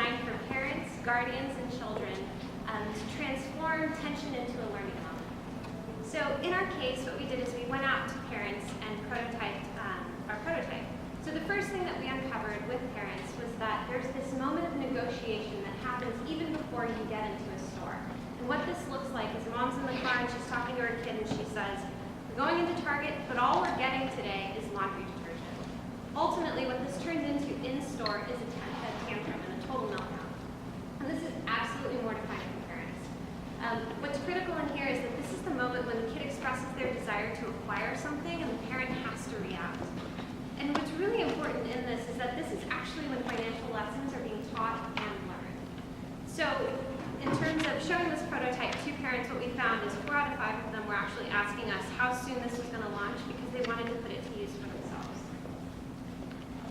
designed for parents, guardians, and children to transform tension into a learning moment. So in our case, what we did is we went out to parents and prototyped our prototype. So the first thing that we uncovered with parents was that there's this moment of negotiation that happens even before you get into a store. And what this looks like is mom's in the car and she's talking to her kid and she says, "We're going into Target, but all we're getting today is laundry detergent." Ultimately, what this turns into in store is a tantrum and a total meltdown. And this is absolutely mortifying for parents. What's critical in here is that this is the moment when the kid expresses their desire to acquire something and the parent has to react. And what's really important in this is that this is actually when financial lessons are being taught and learned. So in terms of showing this prototype to parents, what we found is 4 out of 5 of them were actually asking us how soon this was going to launch because they wanted to put it to use for themselves.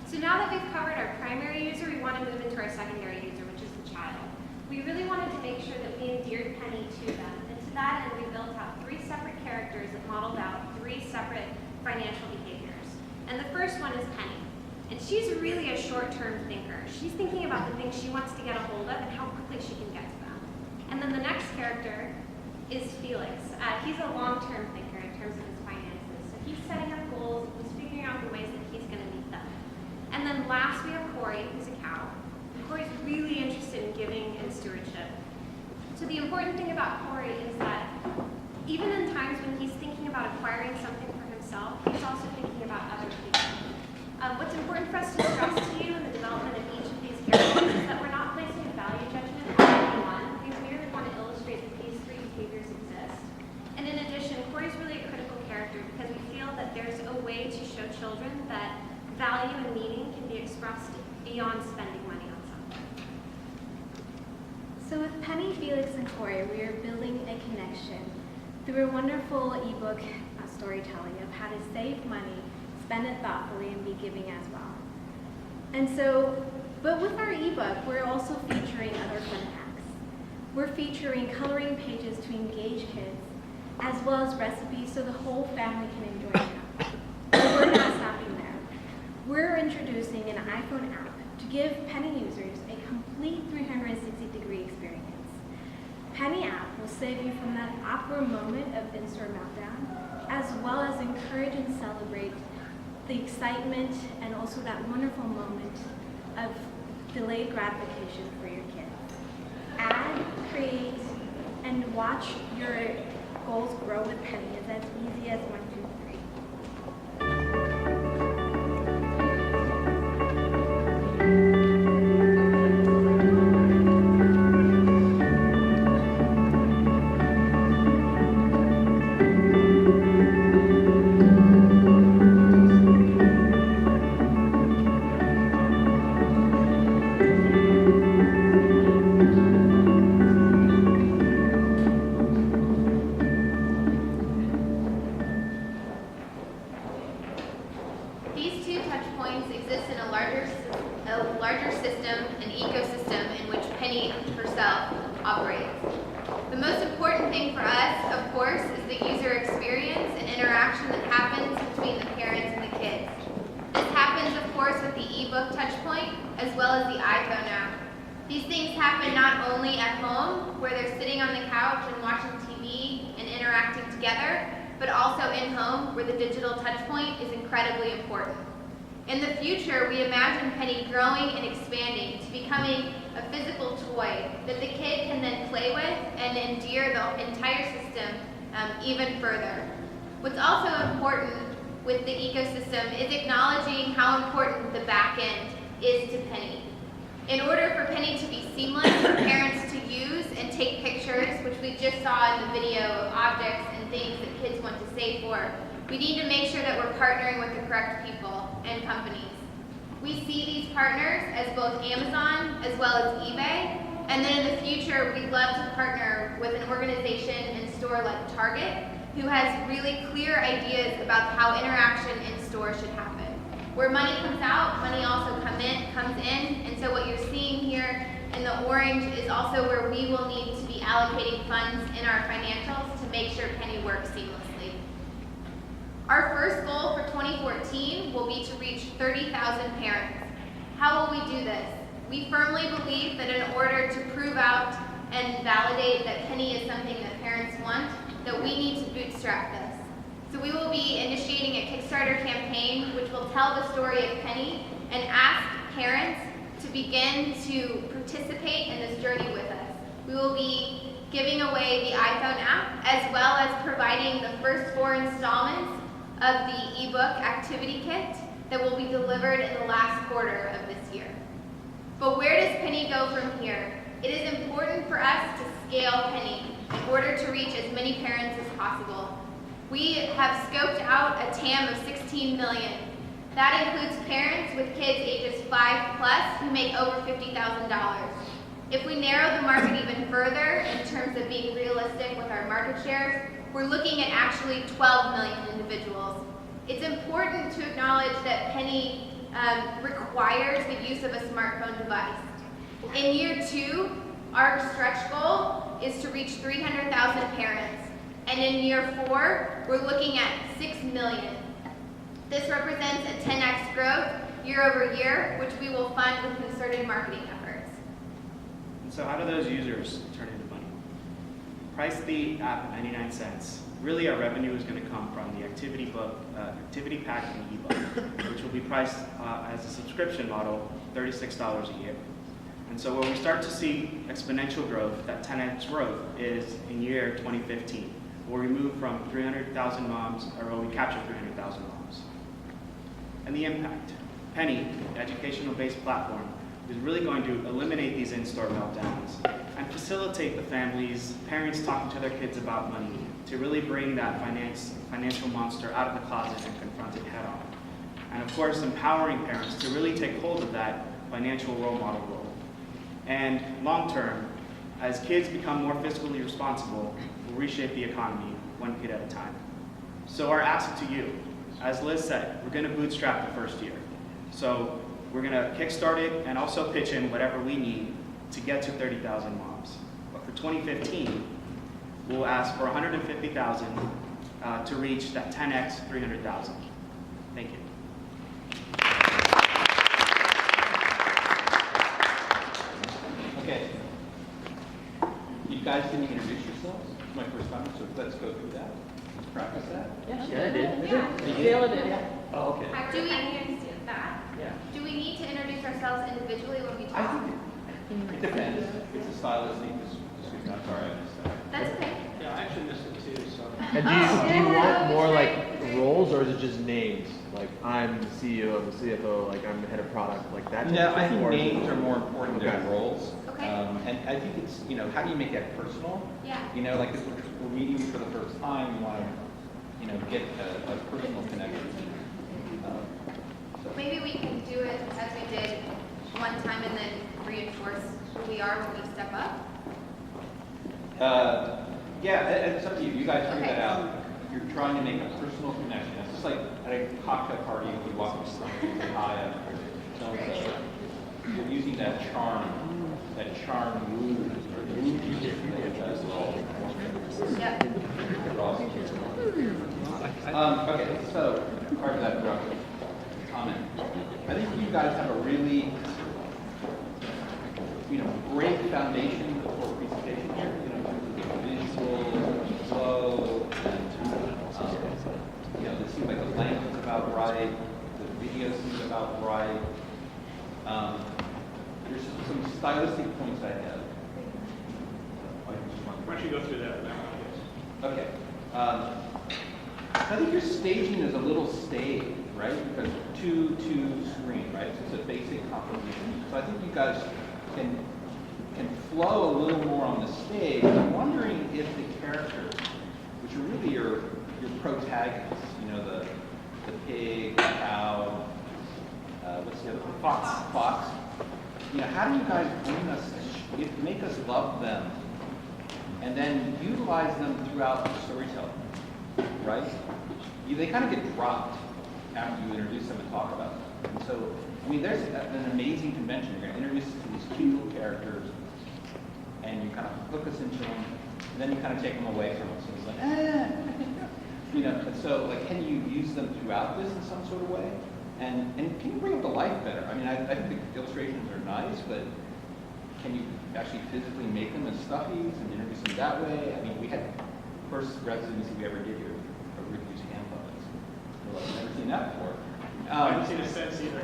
So now that we've covered our primary user, we want to move into our secondary user, which is the child. We really wanted to make sure that we endeared Penny to them. And to that end, we built out 3 separate characters that modeled out 3 separate financial behaviors. And the first one is Penny. And she's really a short-term thinker. She's thinking about the things she wants to get a hold of and how quickly she can get to them. And then the next character is Felix. He's a long-term thinker in terms of his finances. So he's setting up goals, he's figuring out the ways that he's going to meet them. And then last we have Corey, who's a cow. And Corey's really interested in giving and stewardship. So the important thing about Corey is that even in times when he's thinking about acquiring something for himself, he's also thinking about other people. What's important for us to stress to you in the development of each of these characters is that we're not placing a value judgment on anyone. We merely want to illustrate that these 3 behaviors exist. And in addition, Corey's really a critical character because we feel that there's a way to show children that value and meaning can be expressed beyond spending money on something. So with Penny, Felix, and Corey, we are building a connection through a wonderful ebook storytelling of how to save money, spend it thoughtfully, and be giving as well. And so, but with our ebook, we're also featuring other fun hacks. We're featuring coloring pages to engage kids, as well as recipes so the whole family can enjoy them. But we're not stopping there. We're introducing an iPhone app to give Penny users a complete 360-degree experience. Penny app will save you from that awkward moment of in-store meltdown, as well as encourage and celebrate the excitement and also that wonderful moment of delayed gratification for your kids. Add, create, and watch your goals grow with Penny. It's as easy as 1, 2, 3. These 2 touch points exist in a larger system, an ecosystem in which Penny herself operates. The most important thing for us, of course, is the user experience and interaction that happens between the parents and the kids. This happens, of course, with the ebook touch point, as well as the iPhone app. These things happen not only at home, where they're sitting on the couch and watching TV and interacting together, but also in home, where the digital touch point is incredibly important. In the future, we imagine Penny growing and expanding to becoming a physical toy that the kid can then play with and endear the entire system even further. What's also important with the ecosystem is acknowledging how important the back end is to Penny. In order for Penny to be seamless for parents to use and take pictures, which we just saw in the video of objects and things that kids want to save for, we need to make sure that we're partnering with the correct people and companies. We see these partners as both Amazon as well as eBay, and then in the future we'd love to partner with an organization and store like Target, who has really clear ideas about how interaction in store should happen. Where money comes out, money also comes in, and so what you're seeing here in the orange is also where we will need to be allocating funds in our financials to make sure Penny works seamlessly. Our first goal for 2014 will be to reach 30,000 parents. How will we do this? We firmly believe that in order to prove out and validate that Penny is something that parents want, that we need to bootstrap this. So we will be initiating a Kickstarter campaign which will tell the story of Penny and ask parents to begin to participate in this journey with us. We will be giving away the iPhone app as well as providing the first 4 installments of the ebook activity kit that will be delivered in the last quarter of this year. But where does Penny go from here? It is important for us to scale Penny in order to reach as many parents as possible. We have scoped out a TAM of 16 million. That includes parents with kids ages 5+ who make over $50,000. If we narrow the market even further in terms of being realistic with our market shares, we're looking at actually 12 million individuals. It's important to acknowledge that Penny requires the use of a smartphone device. In year 2, our stretch goal is to reach 300,000 parents. And in year 4, we're looking at 6 million. This represents a 10x growth year over year, which we will fund with concerted marketing efforts. And so how do those users turn into money? Price the app at 99 cents. Really, our revenue is going to come from the activity pack and ebook, which will be priced as a subscription model, $36 a year. And so where we start to see exponential growth, that 10x growth, is in year 2015, where we move from 300,000 moms, or where we capture 300,000 moms. And the impact. Penny, the educational-based platform, is really going to eliminate these in-store meltdowns and facilitate the families, parents talking to their kids about money, to really bring that financial monster out of the closet and confront it head on. And of course, empowering parents to really take hold of that financial role model role. And long term, as kids become more fiscally responsible, we'll reshape the economy one kid at a time. So our ask to you, as Liz said, we're going to bootstrap the first year. So we're going to kickstart it and also pitch in whatever we need to get to 30,000 moms. But for 2015, we'll ask for 150,000 to reach that 10x 300,000. Thank you. Okay. You guys didn't introduce yourselves. It's my first time, so let's go through that. Let's practice that. Yeah, I did. Yeah. Oh, okay. I Do we- understand that. Yeah. Do we need to introduce ourselves individually when we I talk? think it depends. It's a stylistic. I'm sorry, I missed that. That's okay. Yeah, I actually missed it too, so. And do you want more like roles, or is it just names? Like I'm the CEO, I'm the CFO, like I'm the head of product, like that? type No, of I thing, think or is it- names are more important than Okay. roles. Okay. And I think it's, how do you make that personal? Yeah. Like if we're meeting you for the first time, you want to, get a personal connection. So. Maybe we can do it as we did one time and then reinforce who we are when we step up. Yeah, it's up to you. You guys figure Okay. that out. You're trying to make a personal connection. It's just like at a cocktail party when you walk up to someone and say hi, so-and-so. You're using that charm mood, or the mood music that you guys all Yep. Okay, so, part of that comment. I think you guys have a really, great foundation for presentation here, in terms of the visual flow, and, it seems like the length is about right, the video seems about right. There's some stylistic points I have. Why don't you go through that now? Okay. I think your staging is a little staid, right? Because two screen, right? So it's a basic composition. So I think you guys can flow a little more on the stage. I'm wondering if the characters, which are really your protagonists, the pig, the cow, what's the other one? Fox. How do you guys make us love them, and then utilize them throughout the storytelling, right? They kind of get dropped after you introduce them and talk about them. And so, there's an amazing convention. You're going to introduce us to these cute little characters, and you kind of hook us into them, and then you kind of take them away from us. And it's like, and so, can you use them throughout this in some sort of way? And can you bring it to life better? I mean, I think the illustrations are nice, but can you actually physically make them as stuffies and introduce them that way? I mean, we had first residency we ever did here, a Rick used hand puppets. Well, I've never seen that before. I haven't seen a sense either.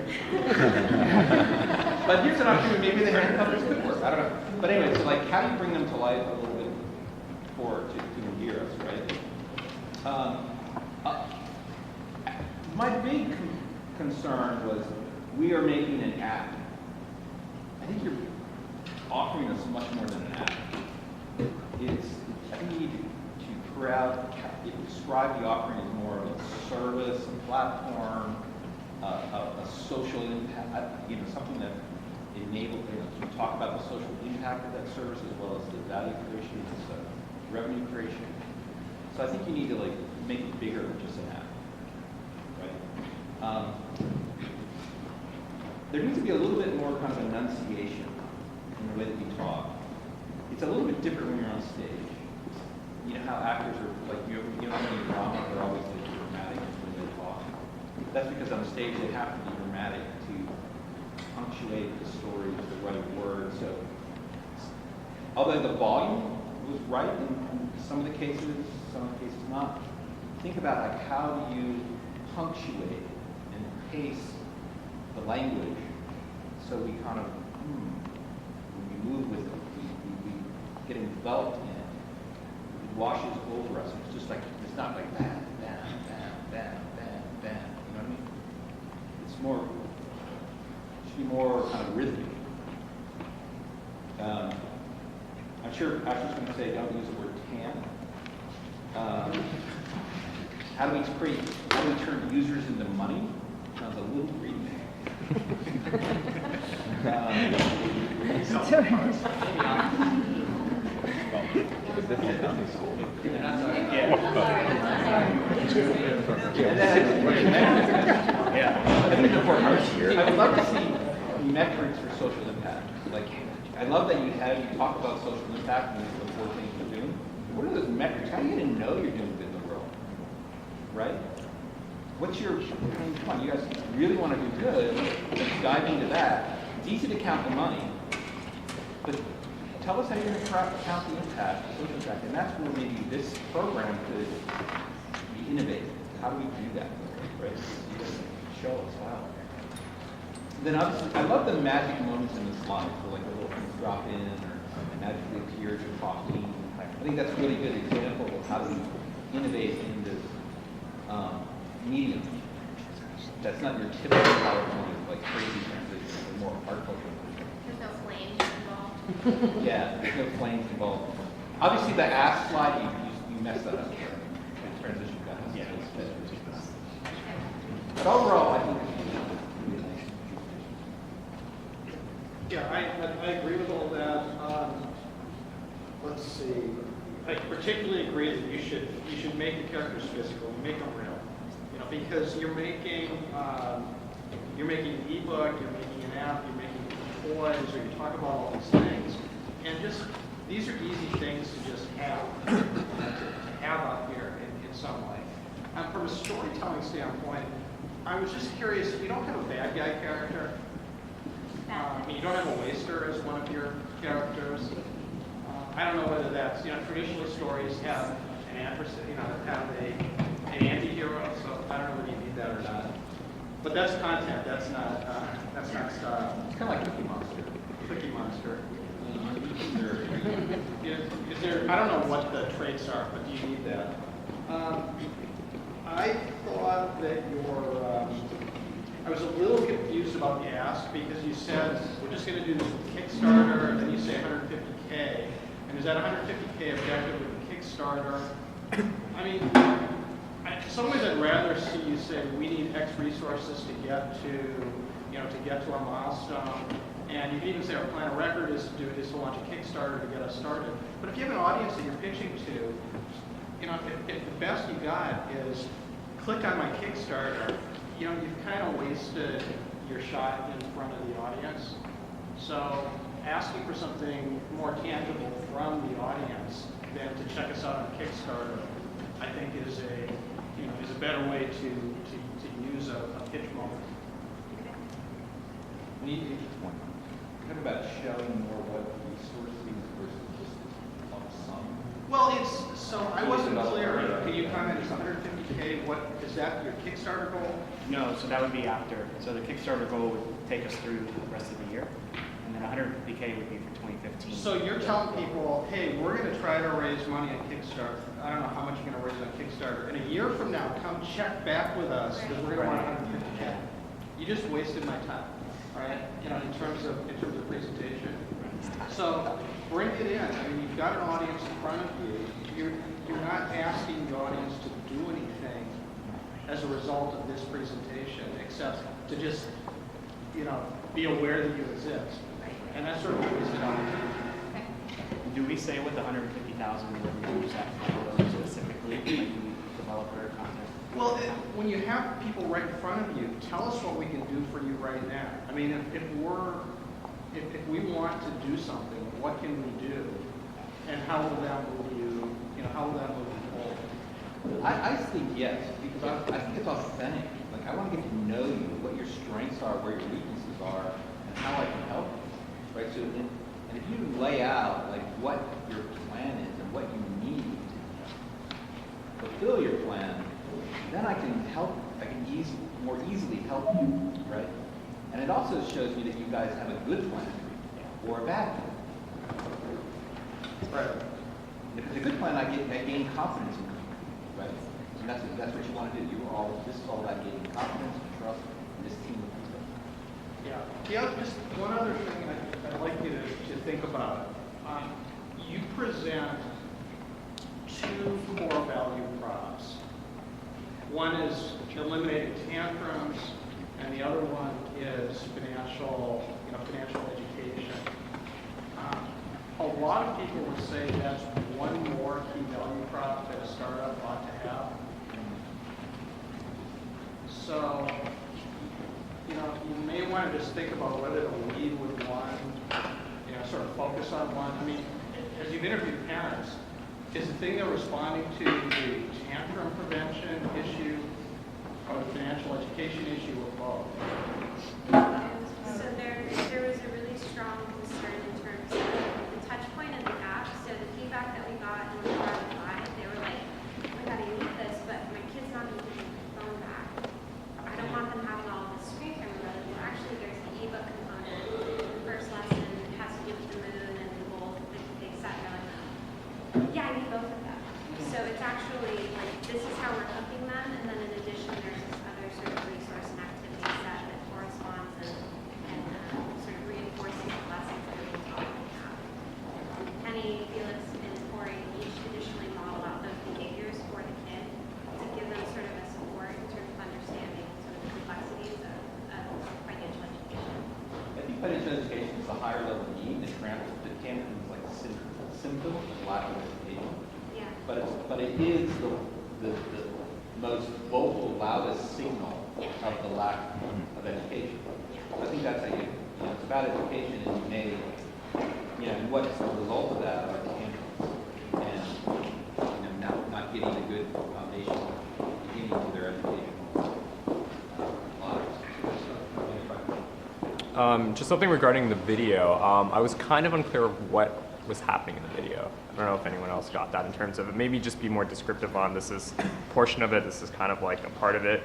But here's an opportunity, maybe the hand puppets could work, I don't know. But anyway, so like, how do you bring them to life a little bit to endear us, right? My big concern was we are making an app. I think you're offering us much more than an app. I think you need to describe the offering as more of a service, a platform, a social impact, something that enables, you talk about the social impact of that service as well as the value creation, the revenue creation. So I think you need to like make it bigger than just an app, right? There needs to be a little bit more kind of enunciation in the way that you talk. It's a little bit different when you're on stage. You know how actors are like, you know how many drama, they're always like dramatic when they talk. That's because on stage they have to be dramatic to punctuate the story with the right words. So, although the volume was right in some of the cases, some of the cases not, think about like how do you punctuate and pace the language so we kind of, when we move with it, we get enveloped in it. It washes over us. It's just like, it's not like bam, bam, bam, bam, bam, bam. You know what I mean? It's more, it should be more kind of rhythmic. I'm sure Ashley's going to say don't use the word tan. How do we turn users into money? Sounds a little greedy. I would love to see metrics for social impact. Like, I love that you talk about social impact and the 4 things you're doing. What are those metrics? How do you get to know you're doing good in the world? Right? What's your, come on, you guys really want to do good, let's dive into that. It's easy to count the money, but tell us how you're going to count the impact, the social impact, and that's where maybe this program could be innovative. How do we do that? Right? Show us how. Then obviously, I love the magic moments in the slides, where like the little things drop in or magically appear as you're talking. I think that's a really good example of how do we innovate in this medium. That's not your typical PowerPoint, like crazy transition, but more artful transition. There's no flames involved. Yeah, there's no flames involved. Obviously, the ask slide, you messed that up. The transition guys. Yeah. But overall, I think it's really nice. Yeah, I agree with all that. Let's see. I particularly agree that you should make the characters physical, make them real. Because you're making an ebook, you're making an app, you're making toys, or you talk about all these things, and just these are easy things to just have up here in some way. And from a storytelling standpoint, I was just curious. You don't have a bad guy character. You don't have a waster as one of your characters. I don't know whether that's, traditionally stories have an adversary, have an anti-hero, so I don't know whether you need that or not. But that's content, that's not style. It's kind of like Cookie Monster. Cookie Monster. Is there, I don't know what the traits are, but do you need that? I thought that I was a little confused about the ask because you said, we're just going to do this with Kickstarter, and then you say 150K. And is that 150K objective with the Kickstarter? I mean, in some ways I'd rather see you say we need X resources to get to our milestone. And you can even say our plan of record is to launch a Kickstarter to get us started. But if you have an audience that you're pitching to, if the best you got is click on my Kickstarter, you've kind of wasted your shot in front of the audience. So asking for something more tangible from the audience than to check us out on Kickstarter, I think is a better way to use a pitch moment. need kind of about showing more what resources versus just lump sum. Well, so I wasn't clear. Can you comment, is 150K, what, is that your Kickstarter goal? No, so that would be after. So the Kickstarter goal would take us through the rest of the year, and then 150K would be for 2015. So you're telling people, hey, we're gonna try to raise money on Kickstarter. I don't know how much you're gonna raise on Kickstarter. And a year from now, come check back with us, because we're gonna want 150K. You just wasted my time, all right? You know, in terms of presentation. So bring it in. I mean, you've got an audience in front of you. You're not asking the audience to do anything as a result of this presentation, except to just, you know, be aware that you exist. And that's sort of what wasted opportunity. Do we say what the 150,000 we're use that for specifically, like the developer content? Well, when you have people right in front of you, tell us what we can do for you right now. I mean, if we want to do something, what can we do? And how will that move you, how will that move you forward? I think yes, because I think it's authentic. Like, I want to get to know you, what your strengths are, where your weaknesses are, and how I can help you. Right? So, and if you lay out like what your plan is and what you need to fulfill your plan, then I can help. I can more easily help you, right? And it also shows me that you guys have a good plan or a bad plan. Right. If it's a good plan, I gain confidence in you, right? And that's what you want to do. This is all about gaining confidence and trust in this team of people. Yeah, just one other thing I'd like you to think about. You present two core value props. One is eliminating tantrums, and the other one is financial education. A lot of people would say that's one more key value prop that a startup ought to have. So, you may want to just think about whether to lead with one, sort of focus on one. I mean, as you've interviewed parents, is the thing they're responding to the tantrum prevention issue or the financial education issue or both? So there was a really strong concern in terms of the touch point and the app. So the feedback that we got in the live, they were like, oh my God, I need this, but my kid's not going to give me the phone back. I don't want them having all this screen time available. Actually, there's the ebook component. The first lesson has to do with the moon and the goals that they set. They're like, yeah, I need both of them. So it's actually like, this is how we're hooking them. And then in addition, there's this other sort of resource and activity set that corresponds and sort of reinforces the lessons that we've been talking about. Penny, Felix, and Corey each additionally model out those behaviors for the kid to give them sort of a support in terms of understanding sort of the complexities of financial education. I think financial education is a higher level need. The tantrum is like a symptom of lack of education. Yeah. But it is the most vocal, loudest signal of the lack of education. I think that's how it's about education, and you may, and what's the result of that are tantrums and not getting a good foundation beginning to their educational lives. Just something regarding the video. I was kind of unclear of what was happening in the video. I don't know if anyone else got that in terms of it. Maybe just be more descriptive on this is a portion of it, this is kind of like a part of it.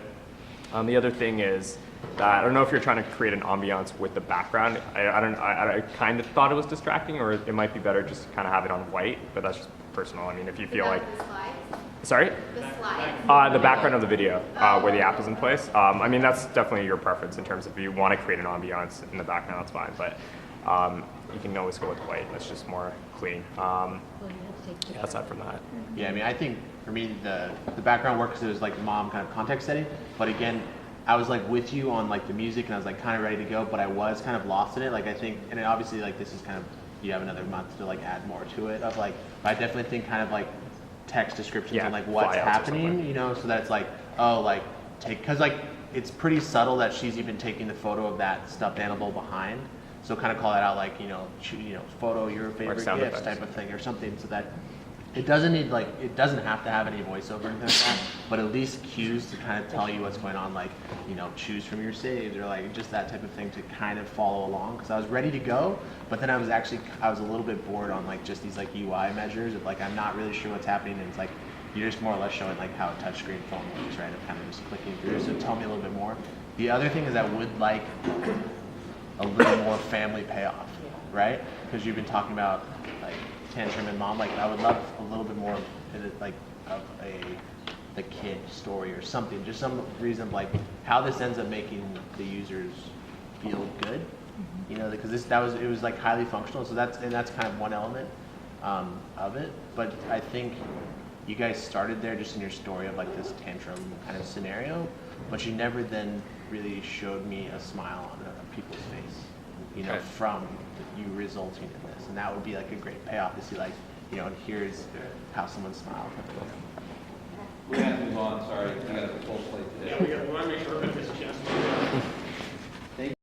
The other thing is that I don't know if you're trying to create an ambiance with the background. I kind of thought it was distracting, or it might be better just to kind of have it on white, but that's just personal. I mean, if you feel like... The slides? Sorry? The slides? The background of the video, where the app is in place. I mean, that's definitely your preference in terms of if you want to create an ambiance in the background, that's fine. But you can always go with white. That's just more clean. Aside from that. Yeah, I mean, I think for me, the background works because it was like mom kind of context setting. But again, I was like with you on like the music and I was like kind of ready to go, but I was kind of lost in it. Like I think, and then obviously like this is kind of, you have another month to like add more to it of like, but I definitely think kind of like text descriptions and like what's happening, so that it's like, oh, like cause like it's pretty subtle that she's even taking the photo of that stuffed animal behind. So kind of call that out like, photo your favorite gifts type of thing or something so that It doesn't need like, it doesn't have to have any voiceover or anything like that, but at least cues to kind of tell you what's going on, like, you know, choose from your saves or like just that type of thing to kind of follow along. Because I was ready to go, but then I was a little bit bored on like just these like UI measures of like I'm not really sure what's happening, and it's like you're just more or less showing like how a touchscreen phone works, right? Of kind of just clicking through. So tell me a little bit more. The other thing is I would like a little more family payoff, right? Because you've been talking about like Tantrum and Mom. Like I would love a little bit more like of the kid story or something. Just some reason of like how this ends up making the users feel good. You know, because it was like highly functional. So that's kind of one element of it. But I think you guys started there just in your story of like this tantrum kind of scenario, but you never then really showed me a smile on people's face, you know, Okay. from you resulting in this. And that would be like a great payoff to see like, you know, and here's how someone smiled. We're gonna move on, sorry, we got a full plate Yeah, today. we want to make sure everybody gets a chance to